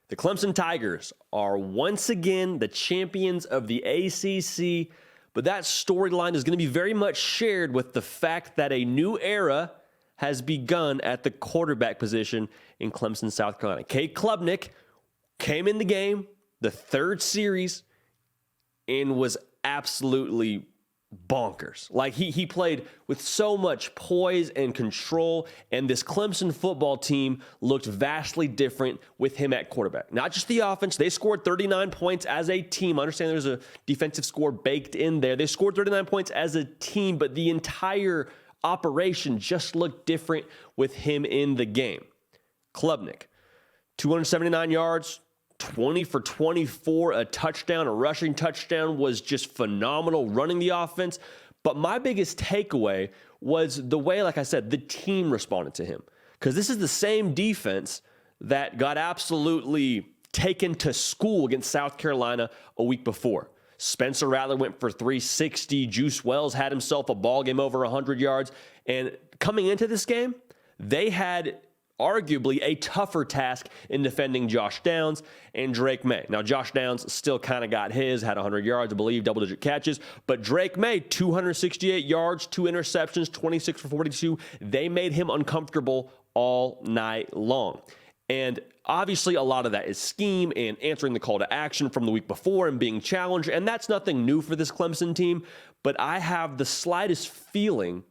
The Clemson Tigers are once again the champions of the ACC, but that storyline is going to be very much shared with the fact that a new era has begun at the quarterback position in Clemson, South Carolina. Cade Klubnik came in the game, the third series, and was absolutely bonkers. Like he played with so much poise and control, and this Clemson football team looked vastly different with him at quarterback. Not just the offense. They scored 39 points as a team. I understand there's a defensive score baked in there. They scored 39 points as a team, but the entire operation just looked different with him in the game. Klubnik, 279 yards, 20 for 24, a touchdown, a rushing touchdown, was just phenomenal running the offense. But my biggest takeaway was the way, like I said, the team responded to him. Because this is the same defense that got absolutely taken to school against South Carolina a week before. Spencer Rattler went for 360. Juice Wells had himself a ball game over 100 yards. And coming into this game, they had arguably a tougher task in defending Josh Downs and Drake May. Now, Josh Downs still kind of got his, had 100 yards, I believe, double-digit catches. But Drake May, 268 yards, 2 interceptions, 26 for 42. They made him uncomfortable all night long. And obviously, a lot of that is scheme and answering the call to action from the week before and being challenged. And that's nothing new for this Clemson team. But I have the slightest feeling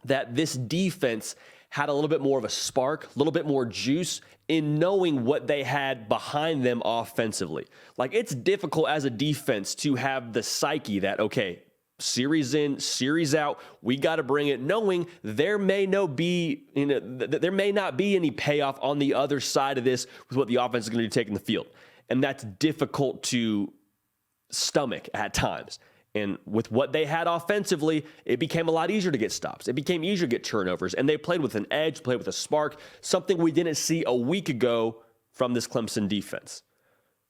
that this defense had a little bit more of a spark, a little bit more juice in knowing what they had behind them offensively. Like, it's difficult as a defense to have the psyche that, okay, series in, series out, we got to bring it, knowing there may not be any payoff on the other side of this with what the offense is going to be taking the field. And that's difficult to stomach at times. And with what they had offensively, it became a lot easier to get stops. It became easier to get turnovers. And they played with an edge, played with a spark, something we didn't see a week ago from this Clemson defense.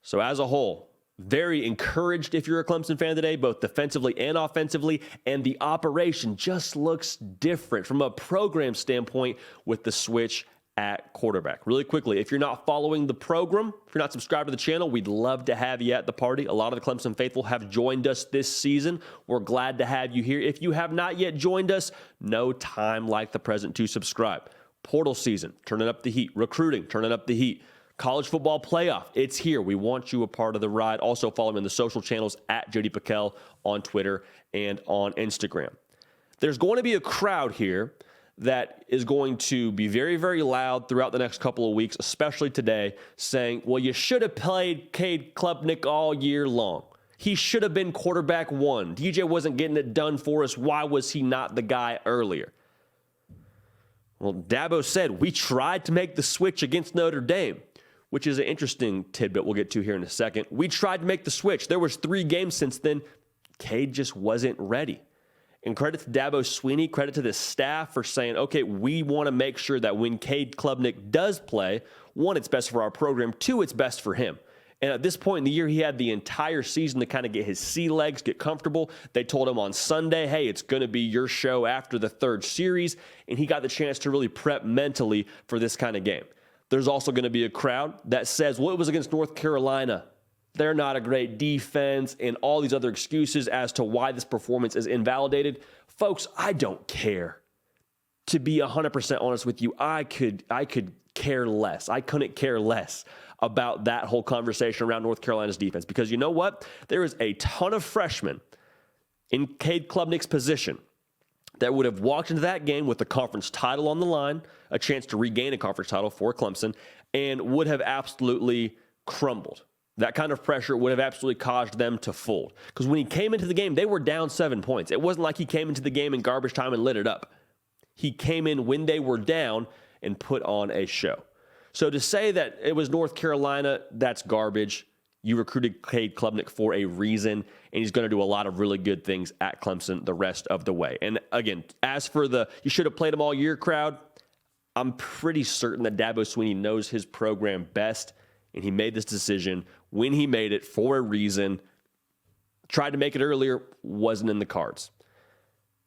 So as a whole, very encouraged if you're a Clemson fan today, both defensively and offensively. And the operation just looks different from a program standpoint with the switch at quarterback. Really quickly, if you're not following the program, if you're not subscribed to the channel, we'd love to have you at the party. A lot of the Clemson faithful have joined us this season. We're glad to have you here. If you have not yet joined us, no time like the present to subscribe. Portal season, turning up the heat. Recruiting, turning up the heat. College football playoff, it's here. We want you a part of the ride. Also follow me on the social channels at JD Pickell on Twitter and on Instagram. There's going to be a crowd here that is going to be very, very loud throughout the next couple of weeks, especially today, saying, well, you should have played Cade Klubnik all year long. He should have been quarterback one. DJ wasn't getting it done for us. Why was he not the guy earlier? Well, Dabo said, we tried to make the switch against Notre Dame, which is an interesting tidbit we'll get to here in a second. We tried to make the switch. There was 3 games since then. Cade just wasn't ready. And credit to Dabo Swinney, credit to the staff for saying, okay, we want to make sure that when Cade Klubnik does play, 1, it's best for our program. 2, it's best for him. And at this point in the year, he had the entire season to kind of get his sea legs, get comfortable. They told him on Sunday, hey, it's going to be your show after the 3rd series. And he got the chance to really prep mentally for this kind of game. There's also going to be a crowd that says, well, it was against North Carolina. They're not a great defense, and all these other excuses as to why this performance is invalidated. Folks, I don't care. To be 100% honest with you, I could care less. I couldn't care less about that whole conversation around North Carolina's defense, because you know what? There is a ton of freshmen in Cade Klubnik's position that would have walked into that game with the conference title on the line, a chance to regain a conference title for Clemson, and would have absolutely crumbled. That kind of pressure would have absolutely caused them to fold. Because when he came into the game, they were down 7 points. It wasn't like he came into the game in garbage time and lit it up. He came in when they were down and put on a show. So to say that it was North Carolina, that's garbage. You recruited Cade Klubnik for a reason, and he's going to do a lot of really good things at Clemson the rest of the way. And again, as for the you should have played him all year crowd, I'm pretty certain that Dabo Swinney knows his program best, and he made this decision when he made it for a reason. Tried to make it earlier, wasn't in the cards.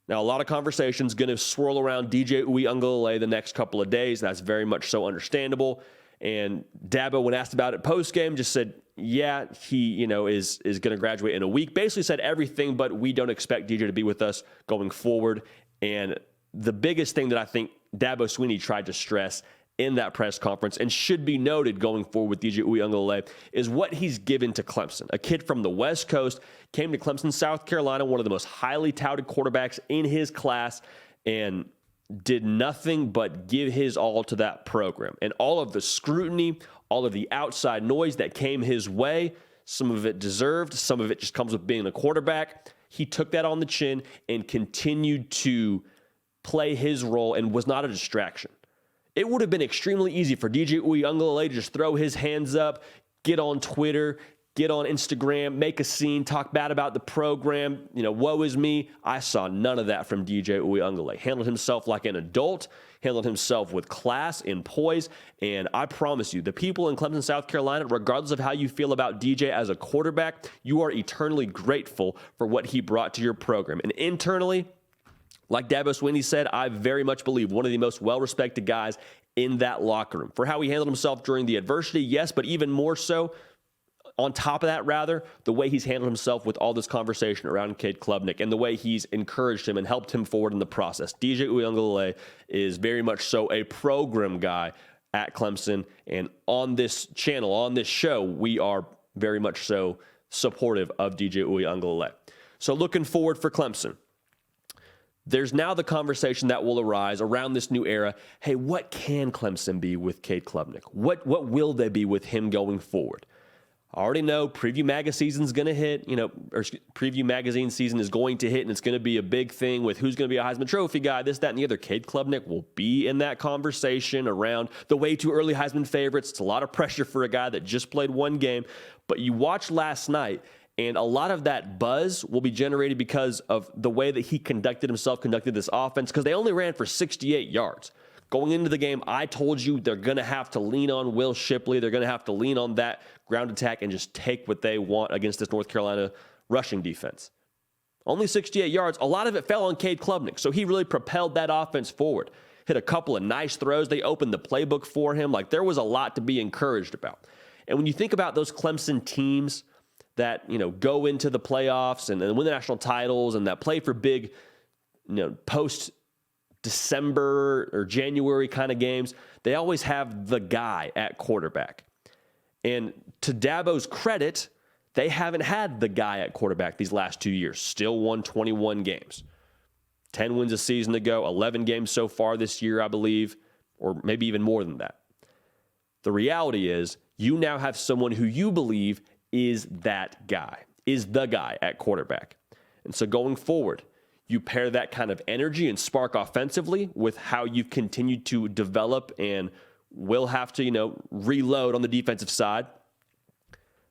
Now, a lot of conversations going to swirl around DJ Uiagalelei the next couple of days. That's very much so understandable. And Dabo, when asked about it post-game, just said, yeah, he, is going to graduate in a week. Basically said everything, but we don't expect DJ to be with us going forward. And the biggest thing that I think Dabo Swinney tried to stress in that press conference, and should be noted going forward with DJ Uiagalelei, is what he's given to Clemson. A kid from the West Coast, came to Clemson, South Carolina, one of the most highly touted quarterbacks in his class, and did nothing but give his all to that program. And all of the scrutiny, all of the outside noise that came his way, some of it deserved, some of it just comes with being a quarterback. He took that on the chin and continued to play his role and was not a distraction. It would have been extremely easy for DJ Uiagalelei to just throw his hands up, get on Twitter, get on Instagram, make a scene, talk bad about the program, woe is me. I saw none of that from DJ Uiagalelei. Handled himself like an adult, handled himself with class and poise, and I promise you, the people in Clemson, South Carolina, regardless of how you feel about DJ as a quarterback, you are eternally grateful for what he brought to your program. And internally, like Dabo Swinney said, I very much believe one of the most well-respected guys in that locker room. For how he handled himself during the adversity, yes, but even more so, on top of that, rather, the way he's handled himself with all this conversation around Cade Klubnik and the way he's encouraged him and helped him forward in the process. DJ Uiagalelei is very much so a program guy at Clemson, and on this channel, on this show, we are very much so supportive of DJ Uiagalelei. So looking forward for Clemson. There's now the conversation that will arise around this new era. Hey, what can Clemson be with Cade Klubnik? What will they be with him going forward? I already know Preview Magazine season's going to hit, Preview Magazine season is going to hit, and it's going to be a big thing with who's going to be a Heisman Trophy guy, this, that, and the other. Cade Klubnik will be in that conversation around the way too early Heisman favorites. It's a lot of pressure for a guy that just played one game. But you watched last night, and a lot of that buzz will be generated because of the way that he conducted this offense, because they only ran for 68 yards. Going into the game, I told you they're going to have to lean on Will Shipley. They're going to have to lean on that ground attack and just take what they want against this North Carolina rushing defense. Only 68 yards. A lot of it fell on Cade Klubnik, so he really propelled that offense forward. Hit a couple of nice throws. They opened the playbook for him. There was a lot to be encouraged about. And when you think about those Clemson teams that, go into the playoffs and win the national titles and that play for big, post-December or January kind of games, they always have the guy at quarterback. And to Dabo's credit, they haven't had the guy at quarterback these last 2 years. Still won 21 games. 10 wins a season ago, 11 games so far this year, I believe, or maybe even more than that. The reality is you now have someone who you believe is that guy, is the guy at quarterback. And so going forward, you pair that kind of energy and spark offensively with how you've continued to develop and will have to, reload on the defensive side.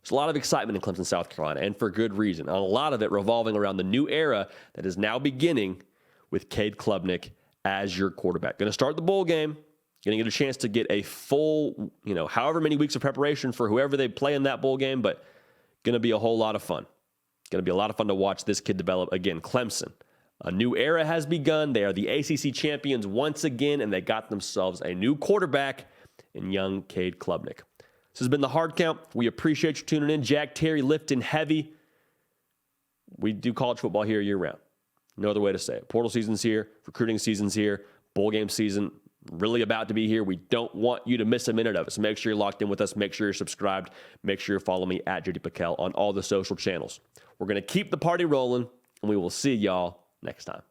There's a lot of excitement in Clemson, South Carolina, and for good reason. And a lot of it revolving around the new era that is now beginning with Cade Klubnik as your quarterback. Going to start the bowl game. Going to get a chance to get a full, however many weeks of preparation for whoever they play in that bowl game, but going to be a whole lot of fun. Going to be a lot of fun to watch this kid develop. Again, Clemson, a new era has begun. They are the ACC champions once again, and they got themselves a new quarterback in young Cade Klubnik. This has been The Hard Count. We appreciate you tuning in. Jack Terry lifting heavy. We do college football here year-round. No other way to say it. Portal season's here. Recruiting season's here. Bowl game season really about to be here. We don't want you to miss a minute of it. So make sure you're locked in with us. Make sure you're subscribed. Make sure you follow me at JD Pickell on all the social channels. We're going to keep the party rolling, and we will see y'all next time.